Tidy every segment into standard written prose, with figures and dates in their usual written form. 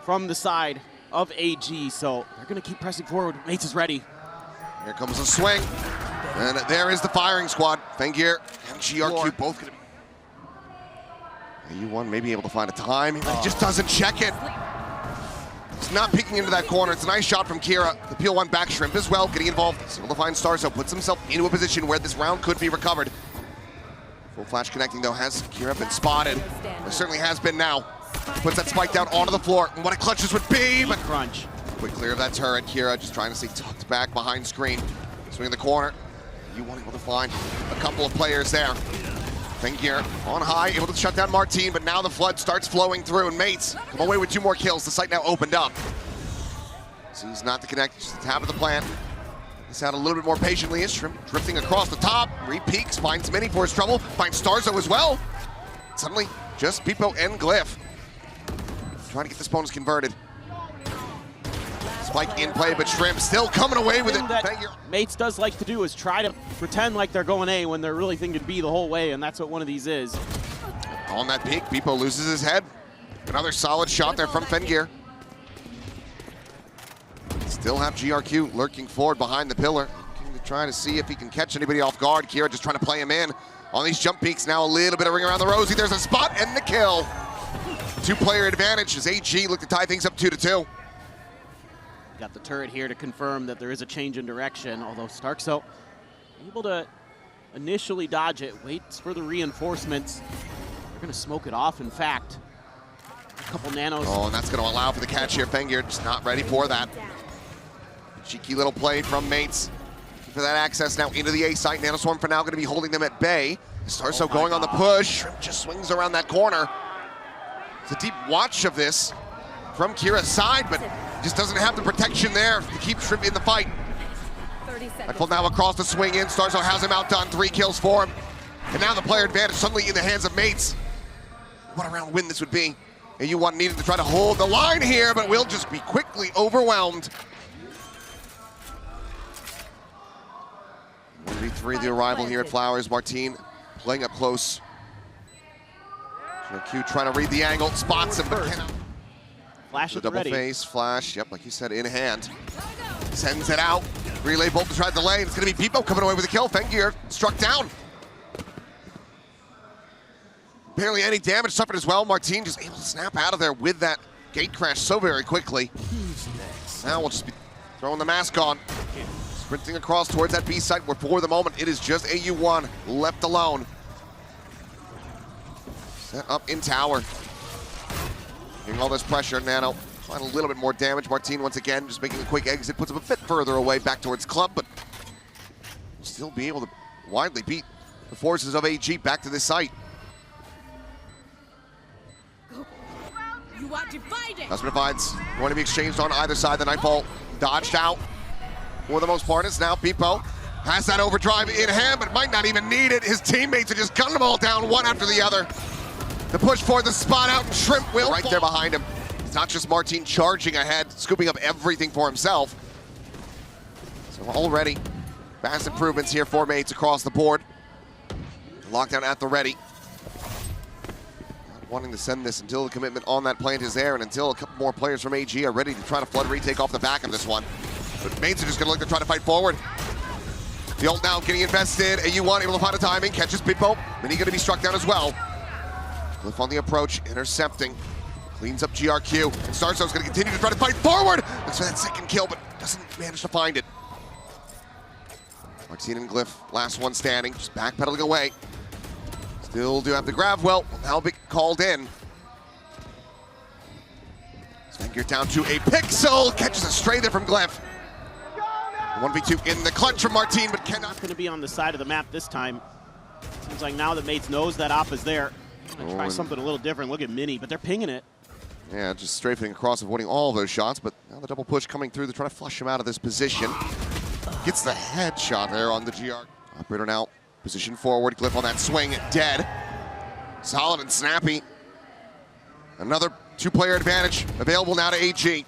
from the side of AG, so they're going to keep pressing forward. Mates is ready. Here comes a swing, and there is the firing squad. Fengear and GRQ both going to be... U1 may be able to find a time. He just doesn't check it. He's not peeking into that corner. It's a nice shot from Kira. The Peel 1 back shrimp as well, getting involved. He's able to find starxo, puts himself into a position where this round could be recovered. Full flash connecting though. Has Kira been spotted? There certainly has been now. Puts that spike down onto the floor. And what a clutch this would be, but crunch. Quick clear of that turret. Kira just trying to stay tucked back behind screen. Swinging the corner. U1 able to find a couple of players there. Fengear on high, able to shut down Marteen, but now the flood starts flowing through, and Mates come away with 2 more kills. The site now opened up. Sees not to connect, just the tap of the plant. He's out a little bit more patiently. Ishram drifting across the top. Re-peeks, finds Minny for his trouble, finds starxo as well. Suddenly, just bipo and GLYPH trying to get this bonus converted. Spike in play, but Shrimp still coming away with it. That Mates does like to do is try to pretend like they're going A when they're really thinking B the whole way, and that's what one of these is. On that peak, bipo loses his head. Another solid shot there from Fengear. Still have GRQ lurking forward behind the pillar, looking to try to see if he can catch anybody off guard. Kira just trying to play him in on these jump peaks. Now a little bit of ring around the rosy. There's a spot and the kill. 2-player advantage as AG look to tie things up 2-2. Got the turret here to confirm that there is a change in direction, although starxo able to initially dodge it, waits for the reinforcements. They're going to smoke it off, in fact. A couple nanos. Oh, and that's going to allow for the catch here. Fengear just not ready for that. Cheeky little play from Mates. For that access now into the A site. Nanoswarm for now going to be holding them at bay. starxo going on the push. Shrimp just swings around that corner. It's a deep watch of this from Kira's side, but just doesn't have the protection there to keep Shrimp in the fight. Nightfall now across the swing in. starxo has him outdone. 3 kills for him. And now the player advantage suddenly in the hands of Mates. What a round win this would be. And U1 needed to try to hold the line here, but will just be quickly overwhelmed. 1v3 the arrival here at Flowers. Marteen playing up close. GRQ trying to read the angle, spots him, but cannot. Flash The double ready. face, flash, yep, like you said, in hand. Sends it out. Relay bolt to try to delay. It's going to be bipo coming away with a kill. Fengear struck down. Barely any damage suffered as well. Marteen just able to snap out of there with that gate crash so very quickly. Now we'll just be throwing the mask on. Sprinting across towards that B site where for the moment it is just AU1 left alone. Set up in tower. Getting all this pressure, Nano. Find a little bit more damage. Marteen once again just making a quick exit. Puts him a bit further away back towards club, but will still be able to widely beat the forces of AG back to this site. You are divided. Husband divides going to be exchanged on either side. The Nightfall dodged out for the most part. It's now bipo has that overdrive in hand, but might not even need it. His teammates are just gunning them all down one after the other. The push for the spot out, and Shrimp will right there behind him. It's not just Marteen charging ahead, scooping up everything for himself. So already, vast improvements here for Mates across the board. Lockdown at the ready. Not wanting to send this until the commitment on that plant is there, and until a couple more players from AG are ready to try to flood retake off the back of this one. But Mates are just gonna look to try to fight forward. The ult now getting invested. AU1 able to find a timing, catches bipo. Minny gonna be struck down as well. GLYPH on the approach, intercepting. Cleans up GRQ. And starxo's gonna continue to try to fight forward. Looks for that second kill, but doesn't manage to find it. Marteen and GLYPH, last one standing, just backpedaling away. Still do have the grab. Well, now be called in. Fengear down to a pixel. Catches a stray there from GLYPH. 1v2 in the clutch from Marteen, but cannot. Going to be on the side of the map this time. Seems like now that Mates knows that op is there, going to try something a little different. Look at Minny, but they're pinging it. Yeah, just strafing across, avoiding all of those shots, but now the double push coming through. They're trying to flush him out of this position. Gets the headshot there on the GR. Operator now position forward. GLYPH on that swing, dead. Solid and snappy. Another 2-player advantage available now to AG.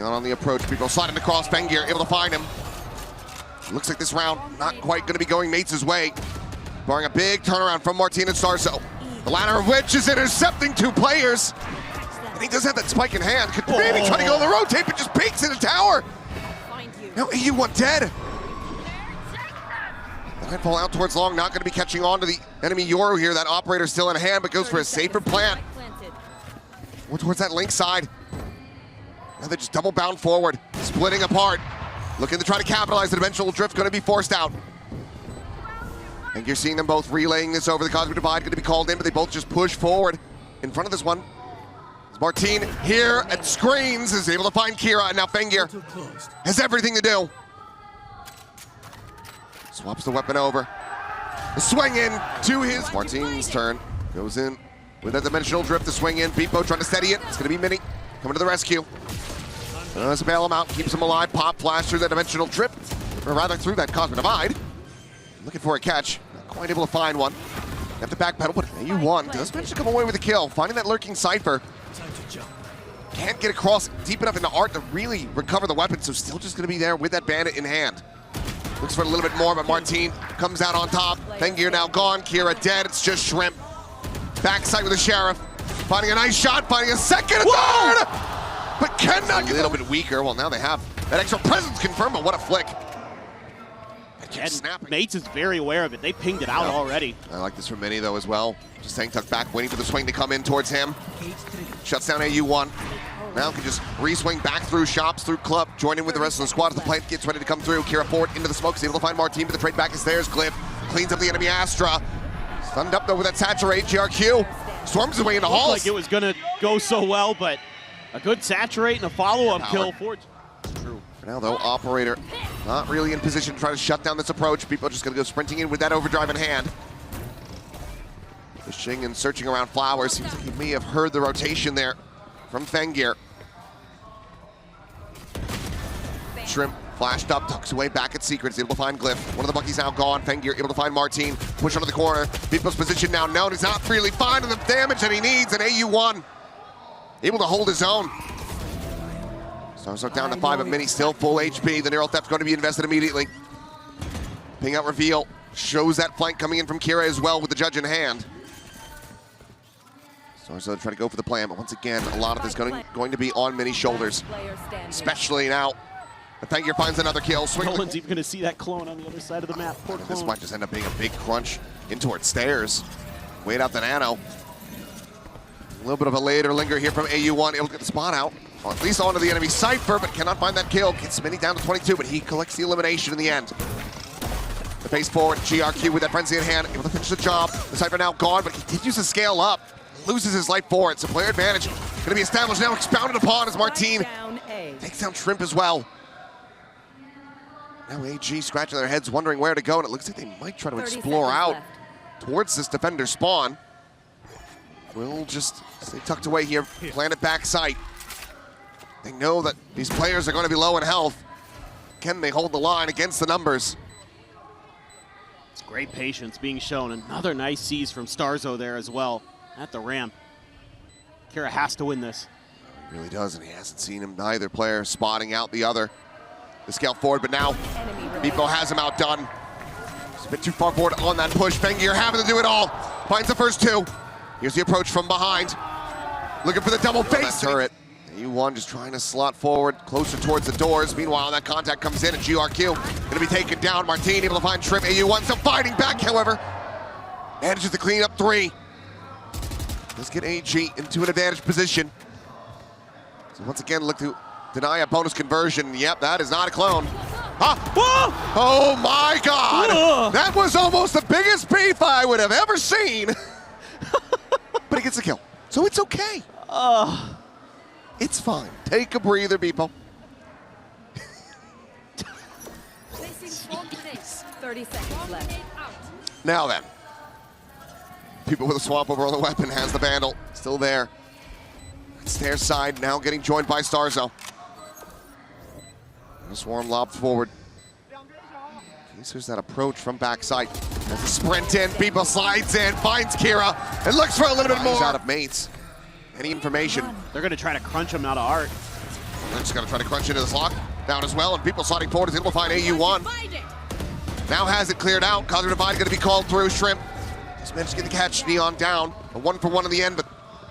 On the approach, people sliding across. Fengear able to find him. Looks like this round not quite going to be going Mates' way. Barring a big turnaround from Marteen and starxo. The latter of which is intercepting 2 players. And he does have that spike in hand. Could maybe try to go on the rotate, but just peeks in the tower. Find you. Now AU1 dead. Nightfall out towards long, not going to be catching on to the enemy Yoru here. That operator still in hand, but goes for a safer plant. More towards that link side. Now they're just double bound forward, splitting apart. Looking to try to capitalize. The dimensional drift going to be forced out. And you're seeing them both relaying this over. The Cosmic Divide going to be called in, but they both just push forward. In front of this one, Marteen here at screens is able to find Kira, and now Fengir has everything to do. Swaps the weapon over. The swing in to his Marteen's turn. Goes in with that dimensional drift to swing in. Bipo trying to steady it. It's going to be Minny coming to the rescue. Let's bail him out, keeps him alive. Pop flash through that dimensional drift, or rather through that Cosmic Divide. Looking for a catch. Not quite able to find one. Have to backpedal, but AU1 does manage to come away with a kill. Finding that lurking Cypher. Can't get across deep enough into Art to really recover the weapon, so still just going to be there with that bandit in hand. Looks for a little bit more, but Marteen comes out on top. Fengir now gone, Kira dead, it's just Shrimp. Backside with the Sheriff. Finding a nice shot, finding a second, a third! But cannot get a little bit weaker. Well, now they have that extra presence confirmed, but what a flick. And Mates is very aware of it. They pinged it out already. I like this from Minny, though, as well. Just staying tucked back, waiting for the swing to come in towards him. Shuts down AU1. Now can just re-swing back through shops, through club, join in with the rest of the squad as the plant gets ready to come through. Kira forward into the smoke, is able to find Marteen, but the trade back is theirs. GLYPH cleans up the enemy Astra. Stunned up, though, with that saturate. GRQ storms his way into halls. Like it was going to go so well, but a good saturate and a follow-up kill for True. For now, though, Operator not really in position to try to shut down this approach. People are just going to go sprinting in with that overdrive in hand. Fishing and searching around flowers. Seems like he may have heard the rotation there from Fengir. Shrimp flashed up, tucks away back at Secret. Is able to find GLYPH. One of the Buckies now gone. Fengir able to find Marteen. Push onto the corner. People's position now known. He's not really finding the damage that he needs. And AU1 able to hold his own. Starxo down to 5, but Minny still full HP. The Neural Theft's going to be invested immediately. Ping out reveal. Shows that flank coming in from Kira as well with the judge in hand. Starxo trying to go for the plan, but once again, a lot of this going to be on Minny's shoulders. Especially now. Fengir finds another kill. No one's even going to see that clone on the other side of the map. Poor clone. This might just end up being a big crunch in towards stairs. Wait out the Nano. A little bit of a later linger here from AU1. Able to get the spot out. Or at least onto the enemy Cypher, but cannot find that kill. Gets Minny down to 22, but he collects the elimination in the end. The face forward, GRQ with that frenzy in hand, able to finish the job. The Cypher now gone, but continues to scale up. Loses his life for it, so player advantage going to be established now, expounded upon as Marteen takes down Shrimp as well. Now AG scratching their heads, wondering where to go, and it looks like they might try to explore out towards this defender spawn. We'll just stay tucked away here, plan it backside. They know that these players are going to be low in health. Can they hold the line against the numbers? Great patience being shown. Another nice seize from Starxo there as well at the ramp. Kira has to win this. He really does, and he hasn't seen him, neither player spotting out the other. The scale forward, but now Bipo has him outdone. He's a bit too far forward on that push. Fengir having to do it all. Finds the first two. Here's the approach from behind. Looking for the double face turret. AU1 just trying to slot forward, closer towards the doors. Meanwhile, that contact comes in, and GRQ going to be taken down. Marteen able to find Shrimp. AU1 still fighting back, however. Manages to clean up 3. Let's get AG into an advantage position. So once again, look to deny a bonus conversion. Yep, that is not a clone. Ah! Oh my God! That was almost the biggest beef I would have ever seen. But he gets the kill, so it's okay. It's fine. Take a breather, Bipo. 30 seconds left. Now then. People with a swamp over on the weapon has the Vandal. Still there. Stairs side now getting joined by Starxo. The swarm lobbed forward. There's that approach from backside. As a sprint in, Bipo slides in, finds Kira, and looks for a little bit more. Out of Mates. Any information? They're going to try to crunch him out of Art. They're just going to try to crunch into this lock down as well, and Bipo sliding forward is able to find AU1. Now has it cleared out. Cosmic Divide going to be called through. Shrimp just managed to get the catch. Neon down. A 1-for-1 in the end, but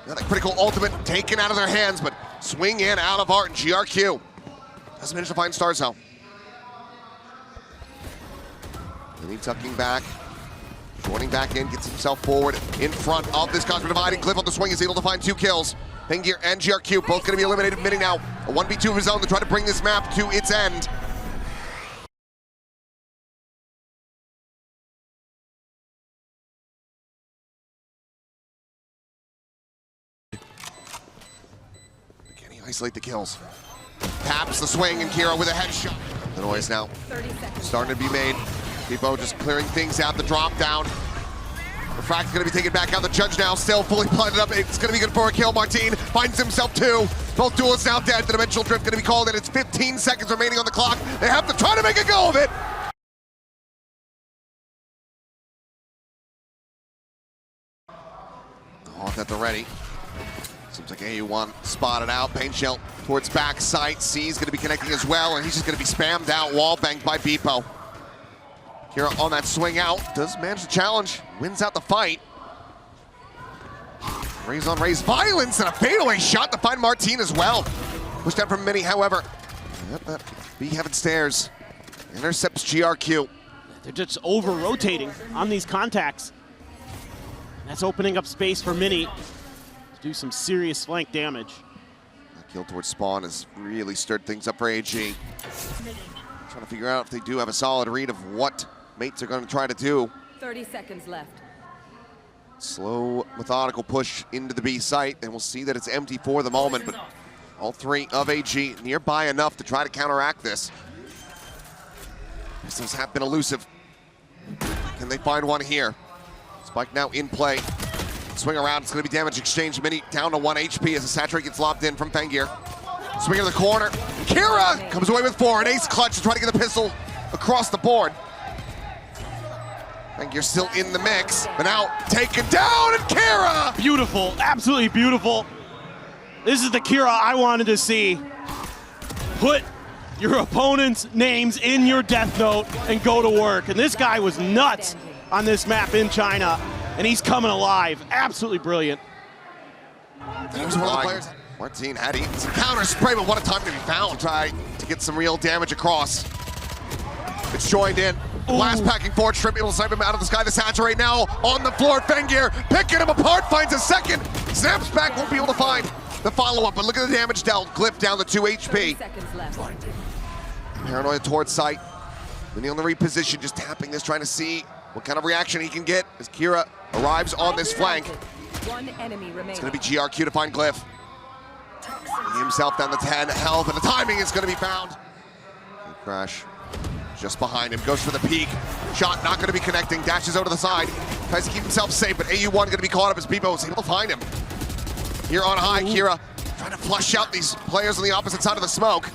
That critical ultimate taken out of their hands, but swing in out of art, and GRQ doesn't manage to find starxo. Minny tucking back, joining back in, gets himself forward in front of this Cosmic Dividing. GLYPH on the swing is able to find 2 kills. Pengear and GRQ both going to be eliminated. Minny now a 1v2 of his own to try to bring this map to its end. Can he isolate the kills? Taps the swing, and Kira with a headshot. The noise now starting to be made. Bipo just clearing things out, the drop down. The frag's gonna be taken back out. The judge now still fully blooded up. It's gonna be good for a kill. Marteen finds himself 2. Both duelists now dead. The dimensional drift gonna be called, and it's 15 seconds remaining on the clock. They have to try to make a go of it. Off at the ready. Seems like AU1 spotted out. Paint shell towards back sight. C's gonna be connecting as well, and he's just gonna be spammed out, wall banged by Bipo. Kira on that swing out, does manage the challenge, wins out the fight. Raise on raise violence and a fadeaway shot to find Marteen as well. Pushed down from Minny, however. That B-heaven stairs intercepts GRQ. They're just over-rotating on these contacts. That's opening up space for Minny to do some serious flank damage. That kill towards spawn has really stirred things up for AG. Trying to figure out if they do have a solid read of what mates are going to try to do. 30 seconds left. Slow, methodical push into the B site, and we'll see that it's empty for the moment, but all 3 of AG nearby enough to try to counteract this. Pistols have been elusive. Can they find one here? Spike now in play. Swing around, it's going to be damage exchange. Minny down to 1 HP as the saturate gets lobbed in from Pengear. Swing in the corner. Kira comes away with 4. An ace clutch to try to get the pistol across the board. Pengear still in the mix, but now taken down, and Kira! Beautiful, absolutely beautiful. This is the Kira I wanted to see. Put your opponent's names in your death note and go to work. And this guy was nuts on this map in China, and he's coming alive. Absolutely brilliant. There's one of the players. Marteen had eaten some counter spray, but what a time to be found. Try to get some real damage across. It's joined in. Blast packing forward, Shrimp able to snipe him out of the sky. The saturate now on the floor. Pengear picking him apart, finds a second. Snaps back, won't be able to find the follow-up, but look at the damage dealt. GLYPH down to 2 HP. 30 seconds left. Paranoia towards sight. Minny on the reposition, just tapping this, trying to see what kind of reaction he can get as Kira arrives on this flank. 1 enemy remaining. It's going to be GRQ to find GLYPH. He himself down to 10 health, and the timing is going to be found. Crash just behind him, goes for the peek. Shot not going to be connecting, dashes over to the side. Tries to keep himself safe, but AU1 going to be caught up as Bipo is able to find him. Here on high, Kira trying to flush out these players on the opposite side of the smoke.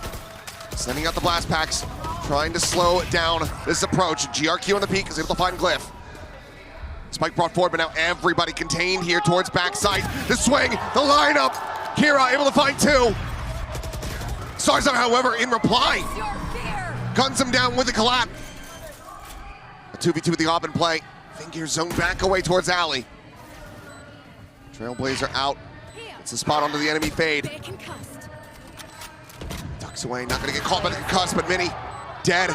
Sending out the blast packs, trying to slow down this approach. GRQ on the peak is able to find GLYPH. Spike brought forward, but now everybody contained here towards backside. The swing, the lineup. Kira able to find 2. starxo, however, in reply, guns him down with the collapse. A 2v2 with the op in play. Pengear zone back away towards Alley. Trailblazer out. It's a spot onto the enemy fade. Ducks away, not gonna get caught by the concuss, but Minny dead.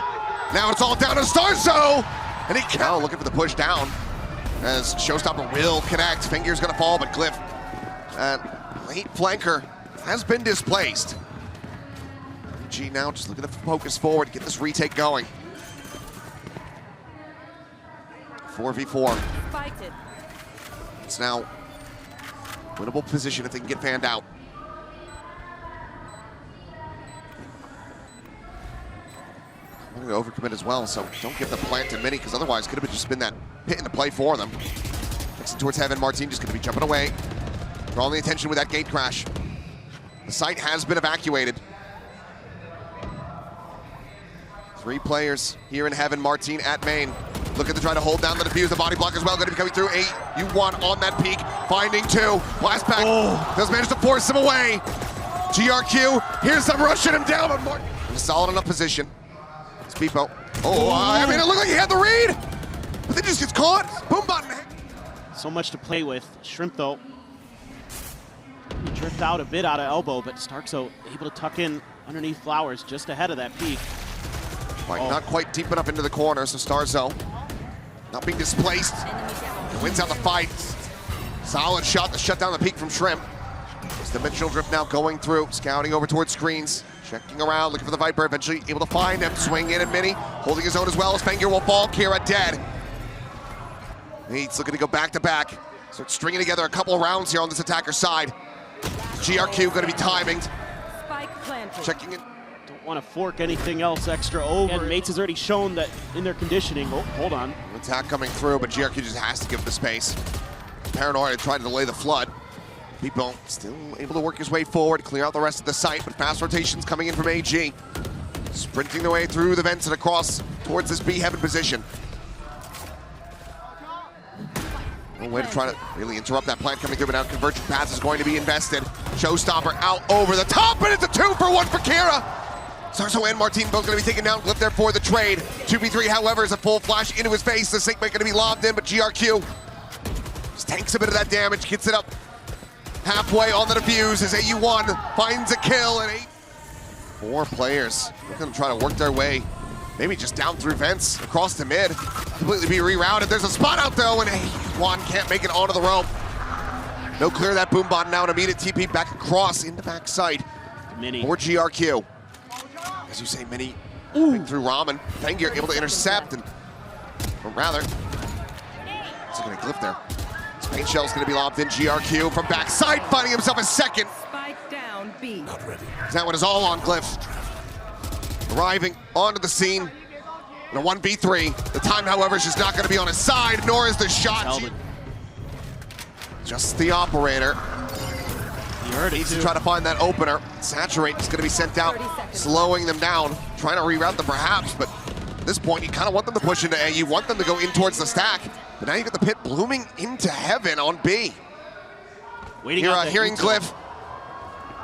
Now it's all down to starxo, and he now looking for the push down as Showstopper will connect. Pengear's gonna fall, but GLYPH, late flanker, has been displaced. G now just looking to focus forward, get this retake going. 4v4. It's now winnable position if they can get fanned out. I'm going to overcommit as well, so don't give the plant to Minny, because otherwise it could have just been that hit into play for them. Mixing towards heaven, Marteen just going to be jumping away, drawing the attention with that gate crash. The site has been evacuated. 3 players here in heaven, Marteen at main. Looking to try to hold down the defuse, the body block as well, going to be coming through. AU1 on that peak, finding 2. Blast pack does manage to force him away. GRQ, here's some rushing him down, but Marteen in a solid enough position. It's Bipo. I mean, it looked like he had the read, but then just gets caught. Boom button. So much to play with. Shrimp, though, He drift out a bit out of elbow, but starxo able to tuck in underneath flowers just ahead of that peak. Not quite deep enough into the corner, so starxo not being displaced. He wins out the fight. Solid shot to shut down the peak from Shrimp. It's dimensional drift now going through, scouting over towards screens, checking around, looking for the Viper, eventually able to find him, swing in, and Minny holding his own as well as Fengir will fall. Kira dead. He's looking to go back to back. Start stringing together a couple of rounds here on this attacker side. GRQ going to be timing. Spike planted. Checking in. Don't want to fork anything else extra over. And Mates has already shown that in their conditioning. Oh, hold on. Attack coming through, but GRQ just has to give the space. Paranoia trying to delay the flood. Bipo still able to work his way forward, clear out the rest of the site, but fast rotations coming in from AG. Sprinting their way through the vents and across towards this B heaven position. No way to try to really interrupt that plan coming through, but now Convergent Pass is going to be invested. Showstopper out over the top, and it's a 2-for-1 for Kira. starxo and marteen both going to be taken down. Glyph there for the trade. 2v3, however, is a full flash into his face. The Syncmate going to be lobbed in, but GRQ just tanks a bit of that damage, gets it up halfway on the defuse as AU1 finds a kill, and 4 players are going to try to work their way, maybe just down through vents, across the mid, completely be rerouted. There's a spot out though, and AU1 can't make it onto the rope. No clear that boom bot now, an immediate TP back across into backside Minny. for GRQ. As you say, Minny moving through Ramen. Fengir able to intercept, and or rather, he's going to glyph there. Paint Shell's going to be lobbed in. GRQ from backside, finding himself a second. Spike down B. That one is all on Glyph. Arriving onto the scene in a 1v3. The time, however, is just not going to be on his side, nor is the shot. Just the operator. He heard it Needs too. to try to find that opener. Saturate is going to be sent out, slowing them down, trying to reroute them perhaps, but at this point, you kind of want them to push into A. You want them to go in towards the stack. But now you got the pit blooming into heaven on B. Waiting Here, out that hearing util. Glyph.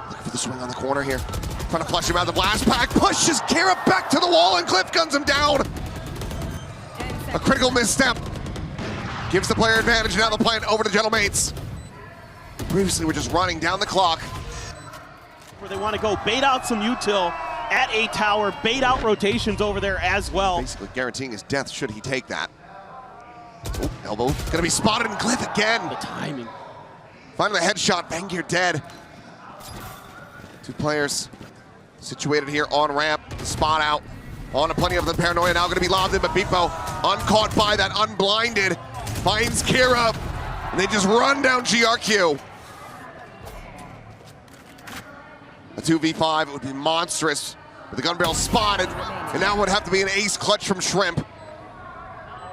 Looking for the swing on the corner here. Trying to flush him out of the blast pack. Pushes Kira back to the wall, and Glyph guns him down. A critical misstep. Gives the player advantage. Now the plan over to Gentle Mates. Previously, we're just running down the clock. Where they want to go bait out some util at A tower, bait out rotations over there as well. Basically guaranteeing his death should he take that. Oh, elbow gonna be spotted, and Glyph again. The timing. Finally, a headshot. Fengir dead. 2 players situated here on ramp. The spot out. On to plenty of the paranoia. Now going to be lobbed in, but Bipo uncaught by that, unblinded. Finds Kira, and they just run down GRQ. A 2v5, it would be monstrous. With the gun barrel spotted, and now it would have to be an ace clutch from Shrimp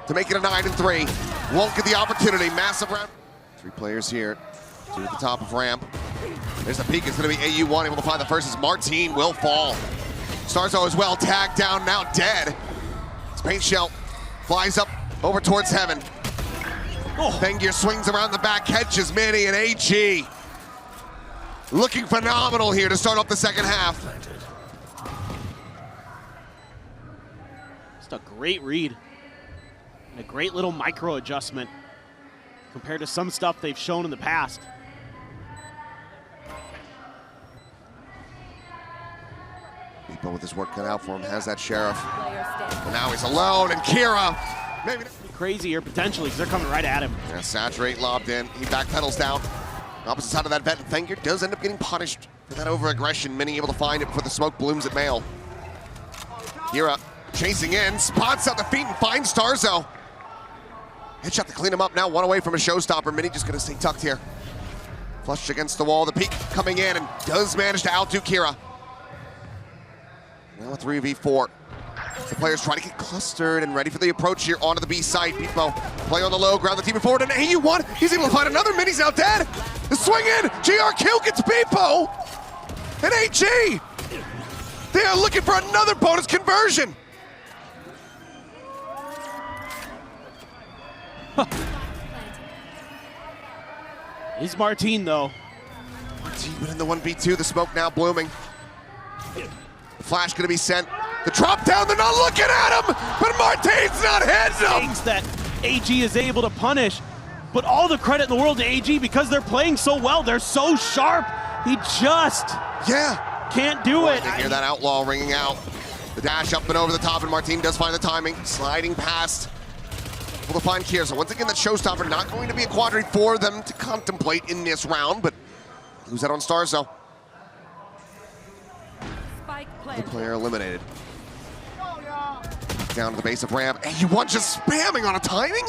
to make it a 9-3. Won't get the opportunity. Massive round. 3 players here. 2 at the top of ramp. There's the peak. It's going to be AU1 able to find the first as marteen will fall. starxo as well, tagged down, now dead. His paint shell flies up over towards heaven. Fengir swings around the back, catches Minny, and AG looking phenomenal here to start off the second half. Just a great read. And a great little micro adjustment compared to some stuff they've shown in the past. Bipo with his work cut out for him, has that Sheriff. Player standing. And now he's alone, and Kira, maybe. Crazy here potentially because they're coming right at him. Yeah, Saturate lobbed in, he backpedals down. Opposite side of that vent, and Fengir does end up getting punished for that over-aggression. Minny able to find it before the smoke blooms at Mail. Kira chasing in, spots out the feet and finds starxo. Headshot to clean him up, now 1 away from a showstopper. Minny just gonna stay tucked here. Flushed against the wall, the peak coming in and does manage to outdo Kira. Now a 3v4. The players try to get clustered and ready for the approach here onto the B side. Bipo play on the low, ground the team forward, and AU1, he's able to find another. Minny's now dead. The swing in, GRQ gets Bipo, and AG. They are looking for another bonus conversion. Is marteen though. Marteen in the 1v2, the smoke now blooming. The flash gonna be sent. The drop down, they're not looking at him, but Marteen's not hitting him. Things that AG is able to punish. But all the credit in the world to AG because they're playing so well. They're so sharp. He just can't do it. You hear that outlaw ringing out. The dash up and over the top, and Marteen does find the timing. Sliding past. Able to find Kier. So once again, that showstopper not going to be a quadri for them to contemplate in this round, but lose that on starxo. The player eliminated. Down to the base of ramp. AU1 just spamming on a timing?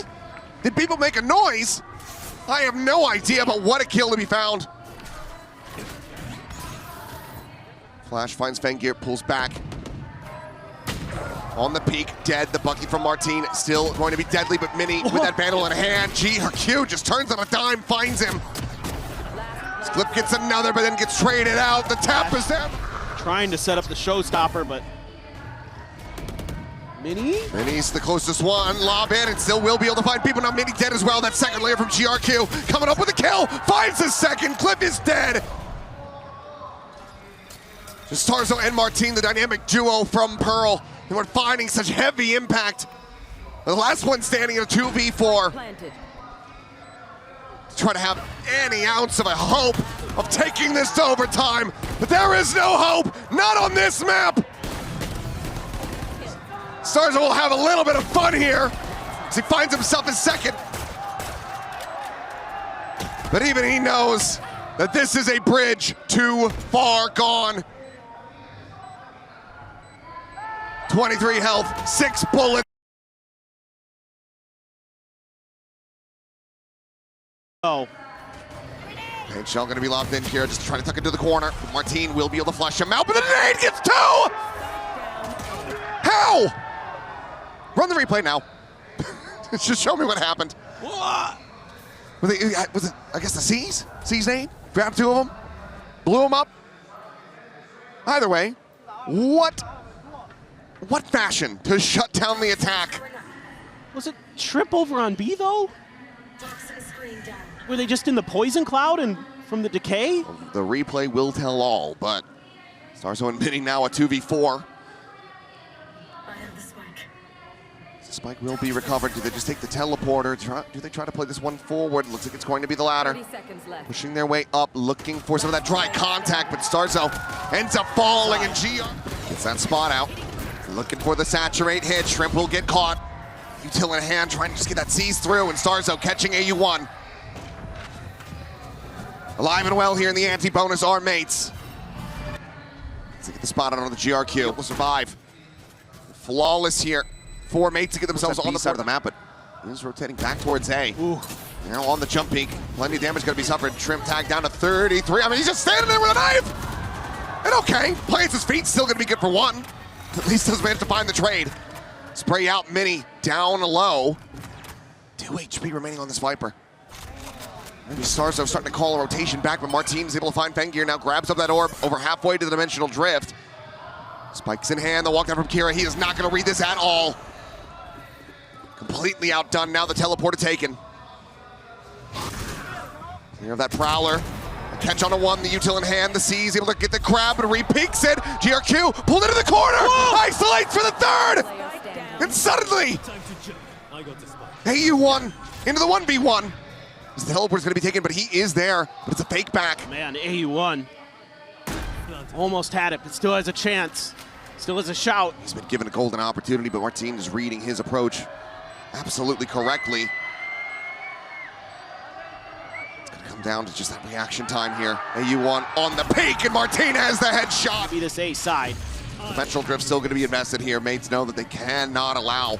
Did people make a noise? I have no idea, but what a kill to be found. Flash finds Fengir, pulls back. On the peak, dead. The bucket from Marteen still going to be deadly, but Minny with that vandal in hand. GLYPH just turns on a dime, finds him. Clip gets another, but then gets traded out. The tap is there. Trying to set up the showstopper, but Minny's the closest one. Lob in and still will be able to find people. Now Minny dead as well. That second layer from GRQ coming up with a kill. Finds the second. Clip is dead. Just starxo and Marteen, the dynamic duo from Pearl. And we're finding such heavy impact. The last one standing in a 2v4. To try to have any ounce of a hope of taking this to overtime. But there is no hope. Not on this map. starxo will have a little bit of fun here as he finds himself in second. But even he knows that this is a bridge too far gone. 23 health, 6 bullets. oh, And Shell gonna be locked in here, just trying to tuck into the corner. Marteen will be able to flush him out, but the nade gets 2! How? Run the replay now. Just show me what happened. Was it, I guess the C's? C's nade? Grabbed 2 of them, blew them up. Either way, what fashion to shut down the attack? was it trip over on B though? Were they just in the poison cloud and from the decay? The replay will tell all, but starxo and Minny now a 2v4. The spike will be recovered. Do they just take the teleporter? Do they try to play this one forward? Looks like it's going to be the latter. 30 seconds left. Pushing their way up, looking for some of that dry contact, but starxo ends up falling, and GR gets that spot out. Looking for the saturate hit. Shrimp will get caught. Util in hand, trying to just get that C's through, and starxo catching AU1. Alive and well here in the anti-bonus are Mates. Let's get the spot out on the GRQ. Will survive. Flawless here for Mates to get themselves on the side of the map, but he's rotating back towards A. Ooh. Now on the jump peak. Plenty of damage going to be suffered. Shrimp tag down to 33. I mean, he's just standing there with a knife. And okay, plants his feet, still going to be good for 1. At least does manage to find the trade. Spray out Minny down low. 2 HP remaining on this Viper. Maybe starxo starting to call a rotation back, but Marteen is able to find Fengir. Now grabs up that orb over halfway to the dimensional drift. Spikes in hand, the walk down from Kira. He is not going to read this at all. Completely outdone. Now the teleporter taken. You have that Prowler. A catch on a 1, the util in hand. The C is able to get the grab, but re-peeks it. GRQ pulled into the corner. Whoa! Isolates for the 3rd. And suddenly, AU1 into the 1v1. The teleport's going to be taken, but he is there. But it's a fake back. Man, AU1 almost had it, but still has a chance. Still has a shout. He's been given a golden opportunity, but Marteen is reading his approach absolutely correctly. It's going to come down to just that reaction time here. AU1 on the peak, and Marteen has the headshot. Be this A side. Dimensional drift still going to be invested here. Mates know that they cannot allow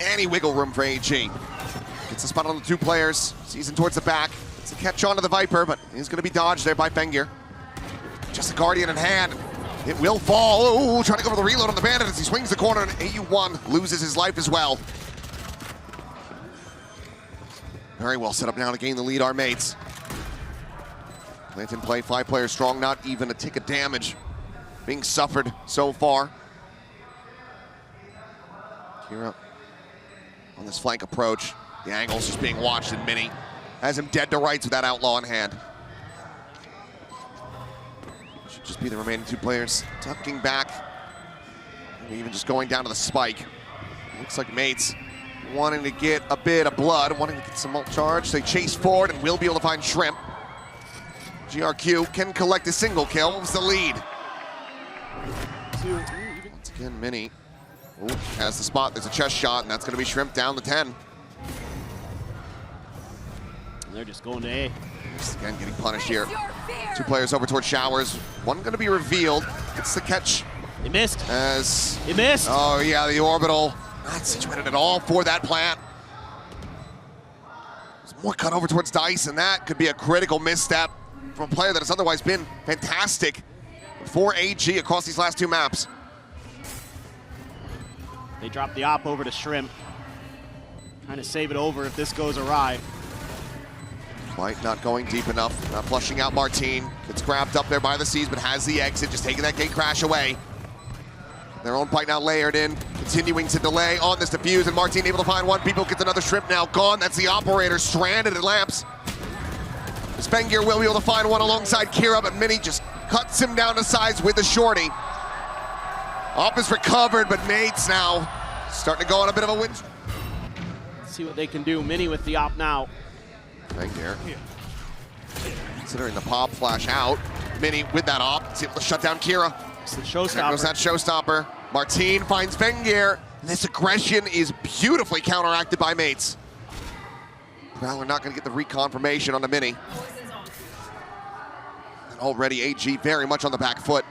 any wiggle room for AG. Gets the spot on the 2 players. Sees him towards the back. It's a catch onto the Viper, but he's going to be dodged there by Fengir. Just a Guardian in hand. It will fall. Oh, trying to go for the reload on the Bandit as he swings the corner, and AU1 loses his life as well. Very well set up now to gain the lead, our Mates. Plant in play, 5 players strong, not even a tick of damage being suffered so far. Kira on this flank approach. The angle's just being watched, and Minny has him dead to rights with that outlaw in hand. Should just be the remaining 2 players tucking back. Maybe even just going down to the spike. Looks like Mates wanting to get a bit of blood, wanting to get some ult charge. They chase forward and will be able to find Shrimp. GRQ can collect a single kill. What was the lead? Once again, Minny has the spot. There's a chest shot, and that's going to be Shrimp down the 10. And they're just going to A. Just again getting punished here. 2 players over towards Showers. One going to be revealed. It's the catch. They missed. As They missed. oh yeah, the orbital not situated at all for that plant. There's more cut over towards Dice, and that could be a critical misstep from a player that has otherwise been fantastic for AG across these last 2 maps. They drop the op over to Shrimp. Trying to save it over if this goes awry. Light not going deep enough, not flushing out Marteen. Gets grabbed up there by the Seas, but has the exit, just taking that gate crash away. Their own fight now layered in, continuing to delay on this defuse, and Marteen able to find one. People gets another Shrimp now gone. That's the operator stranded at Lamps. Spengir will be able to find one alongside Kira, but Minny just cuts him down to size with the shorty. Op is recovered, but Mates now starting to go on a bit of a win. Let's see what they can do. Minny with the op now. Spengir considering the pop flash out. Minny with that op, is able to shut down Kira. It's the There showstopper. goes that showstopper. Marteen finds Spengir. This aggression is beautifully counteracted by Mates. Valor not going to get the reconfirmation on the Minny. And already AG very much on the back foot.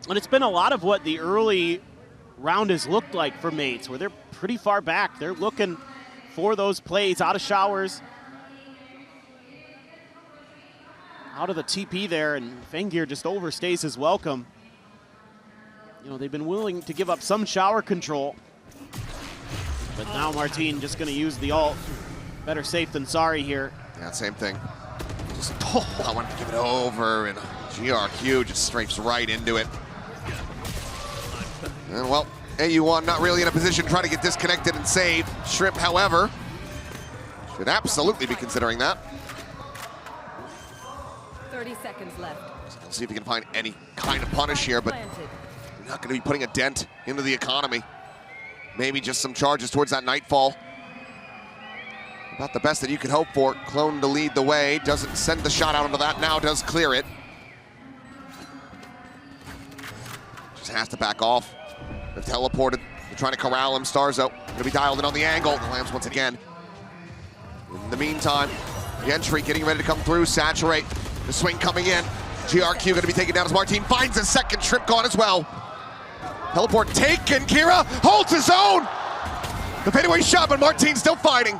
And it's been a lot of what the early round has looked like for Mates, where they're pretty far back. They're looking for those plays out of Showers. Out of the TP there, and Fengir just overstays his welcome. You know, they've been willing to give up some shower control. But now Marteen just going to use the ult. Better safe than sorry here. Yeah, same thing. Just, I wanted to give it over, and GRQ just strafes right into it. And well, AU1 not really in a position to try to get disconnected and save. Shrimp, however, should absolutely be considering that. 30 seconds left. We'll see if he can find any kind of punish here, but Planted. you're not going to be putting a dent into the economy. Maybe just some charges towards that Nightfall. About the best that you could hope for. Clone to lead the way, doesn't send the shot out onto that, now does clear it. Just has to back off. They've teleported, they're trying to corral him. Starzo gonna be dialed in on the angle. The Lambs once again. In the meantime, the entry getting ready to come through, saturate. The swing coming in. GRQ gonna be taken down as Marteen finds a second Shrimp gone as well. Teleport taken, Kira holds his own! The fadeaway shot, but Marteen's still fighting.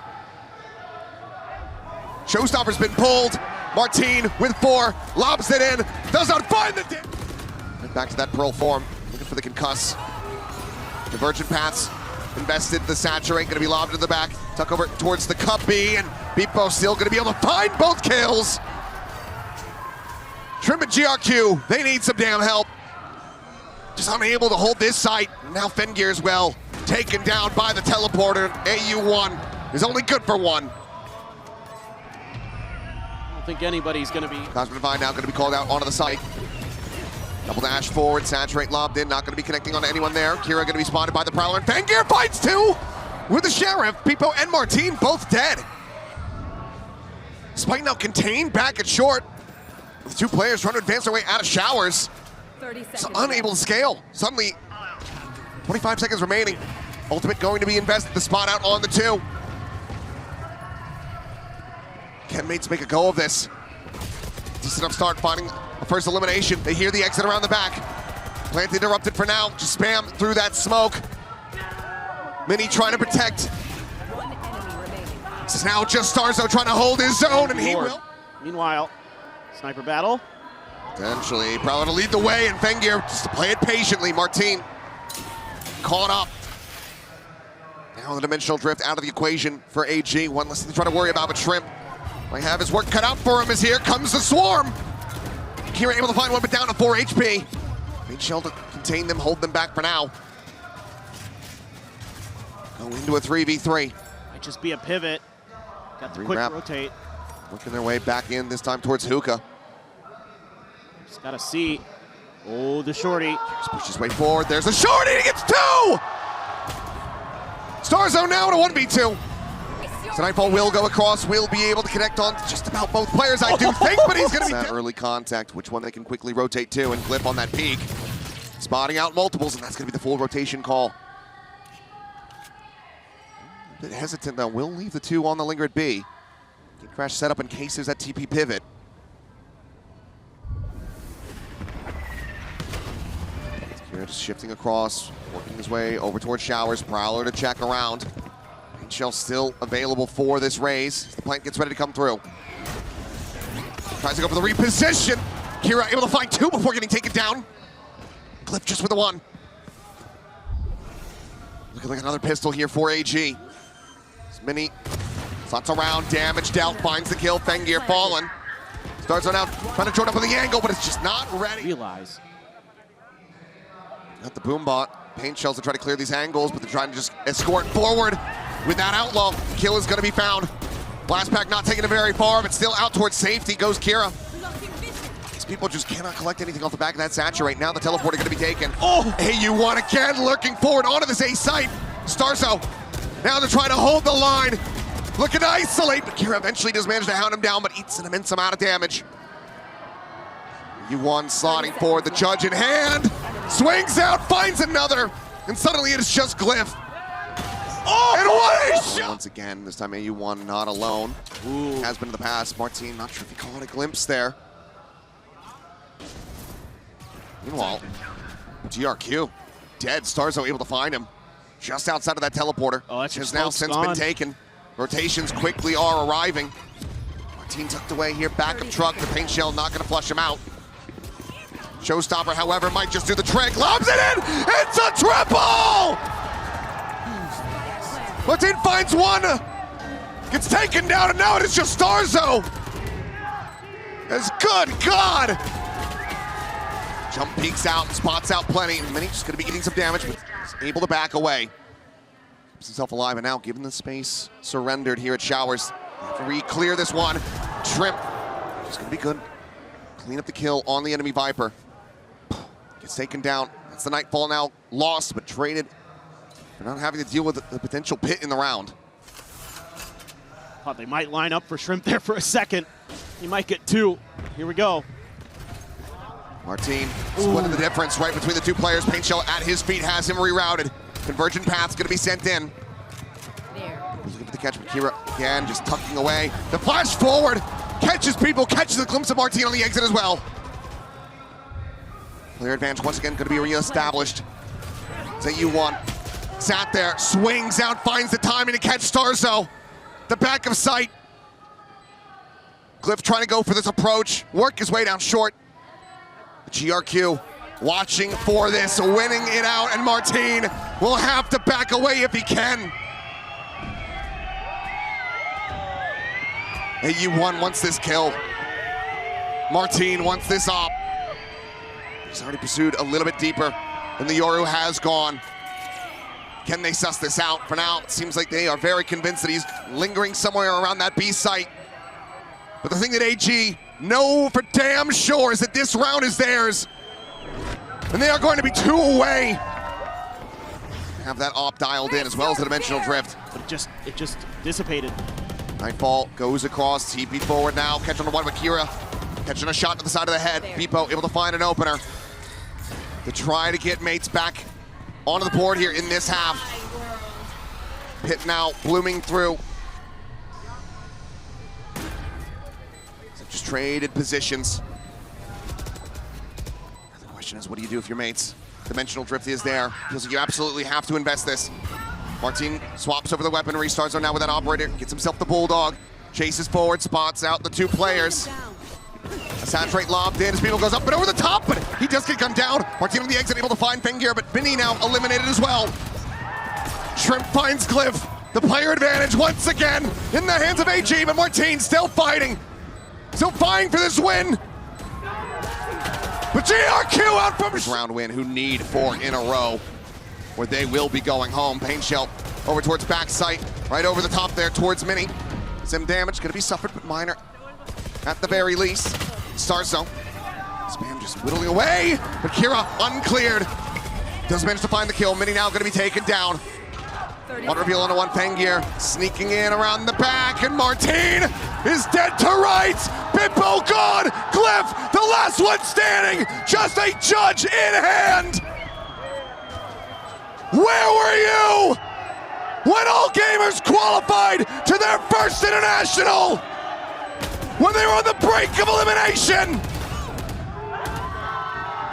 Showstopper's been pulled. Marteen with 4, lobs it in, does not find the right back to that Pearl form, looking for the concuss. Divergent paths, invested the saturate, gonna be lobbed to the back. Tuck over towards the cup B, and bipo still gonna be able to find both kills. Shrimp and GRQ, they need some damn help. Just unable to hold this site. Now Fengir as well, taken down by the teleporter. AU1 is only good for 1. I don't think anybody's going to be... Cosmic Divine now going to be called out onto the site. Double dash forward, saturate lobbed in, not going to be connecting onto anyone there. Kira going to be spotted by the Prowler, and Fengir fights 2 with the Sheriff. bipo and Marteen both dead. Spike now contained back at short. With 2 players trying to advance their way out of Showers. 30 seconds. So unable to scale. Suddenly, 25 seconds remaining. Ultimate going to be invested. The spot out on the 2. Can Mates make a go of this? Decent enough start finding a first elimination. They hear the exit around the back. Plant interrupted for now. Just spam through that smoke. Minny trying to protect. 1 enemy remaining. This is now just Starzo trying to hold his own, and he Lord. will. Meanwhile, sniper battle. Potentially, Prowler to lead the way, and Fengir just to play it patiently. Marteen caught up. Now the dimensional drift out of the equation for AG. One less thing to try to worry about, but Shrimp might have his work cut out for him as here comes the swarm. Kira able to find one, but down to 4 HP. Great shell to contain them, hold them back for now. Go into a 3v3. Might just be a pivot. Got the quick Rewrap. rotate. Working their way back in, this time towards Hookah. Just got to see. Oh, the shorty. Just push his way forward. There's a shorty. He gets 2! starxo now in a 1v2. So Nightfall will go across, will be able to connect on just about both players, I do think, but he's going to be that early contact, which one they can quickly rotate to, and GLYPH on that peak. Spotting out multiples, and that's going to be the full rotation call. A bit hesitant, though. Will leave the 2 on the linger at B. Get crash set up in case there's that TP pivot. Kira just shifting across, working his way over towards Showers. Prowler to check around. Shell still available for this raise. The plant gets ready to come through. Tries to go for the reposition. Kira able to find 2 before getting taken down. GLYPH just with the 1. Looking like another pistol here for AG. Minny slots around, damage dealt, finds the kill. Fengir fallen. starxo out, trying to join up with the angle, but it's just not ready. Realize. Got the boom bot. Paint shells to try to clear these angles, but they're trying to just escort forward. With that outlaw, kill is going to be found. Blast pack not taking it very far, but still out towards safety goes Kira. These people just cannot collect anything off the back of that saturate. Now the teleporter going to be taken. Oh, AU1 again lurking forward onto this A site. starxo now they're trying to hold the line. Looking to isolate, but Kira eventually does manage to hound him down, but eats an immense amount of damage. U1 slotting forward, the judge in hand. Swings out, finds another, and suddenly it is just GLYPH. Oh, and what a shot! Once again, this time AU1 not alone. Ooh. Has been in the past. Marteen, not sure if he caught a glimpse there. Meanwhile, GRQ, dead. starxo able to find him just outside of that teleporter. Oh, that's has now since been taken. Rotations quickly are arriving. Marteen tucked away here, backup truck. The paint shell not going to flush him out. Showstopper, however, might just do the trick. Lobs it in! It's a triple! Marteen finds 1, gets taken down, and now it is just starxo. As good God! Jump peeks out, spots out plenty. Minny just gonna be getting some damage, but he's able to back away. Keeps himself alive, and now given the space, surrendered here at Showers. They have to re-clear this one. Shrimp, just gonna be good. Clean up the kill on the enemy Viper. Gets taken down. That's the Nightfall now lost, but traded. They're not having to deal with the potential pit in the round. Thought they might line up for Shrimp there for a second. He might get 2. Here we go. Marteen splitting the difference right between the 2 players. Paint shell at his feet has him rerouted. Convergent path's gonna be sent in. Looking for the catch, but Kira again just tucking away. The flash forward catches people, catches a glimpse of Marteen on the exit as well. Player advantage once again gonna be reestablished. AU1 sat there, swings out, finds the timing to catch starxo. The back of sight. GLYPH trying to go for this approach, work his way down short. GRQ watching for this, winning it out, and Marteen will have to back away if he can. AU1 wants this kill. Marteen wants this op. He's already pursued a little bit deeper than the Yoru has gone. Can they suss this out? For now, it seems like they are very convinced that he's lingering somewhere around that B site. But the thing that AG know for damn sure is that this round is theirs. And they are going to be 2 away. Have that op dialed in as well as the dimensional drift. But it just dissipated. Nightfall goes across, TP forward now, catch on the 1 with Kira. Catching a shot to the side of the head. Bipo able to find an opener to try to get mates back onto the board here in this half. Pit now blooming through. So just traded positions. The question is, what do you do if your mates? Dimensional drift is there. Feels like you absolutely have to invest this. Marteen swaps over the weaponry, starxo now with that operator, gets himself the bulldog, chases forward, spots out the 2 players. A saturate lobbed in as people goes up and over the top, but he does get gunned down. Marteen on the exit able to find Fengir, but Minny now eliminated as well. Shrimp finds GLYPH. The player advantage once again in the hands of AG, but Marteen still fighting. Still vying for this win. But GRQ out from this round win, who need 4 in a row, where they will be going home. Paint shell over towards back sight, right over the top there towards Minny. Some damage gonna be suffered, but minor at the very least. starxo, Spam just whittling away, but Kira uncleared. Does manage to find the kill. Minny now gonna be taken down. One reveal onto one Fengear, sneaking in around the back, and marteen is dead to rights. Bipo gone. GLYPH, the last one standing, just a judge in hand. Where were you when all gamers qualified to their first international? When they were on the brink of elimination?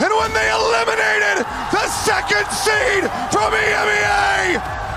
And when they eliminated the second seed from EMEA?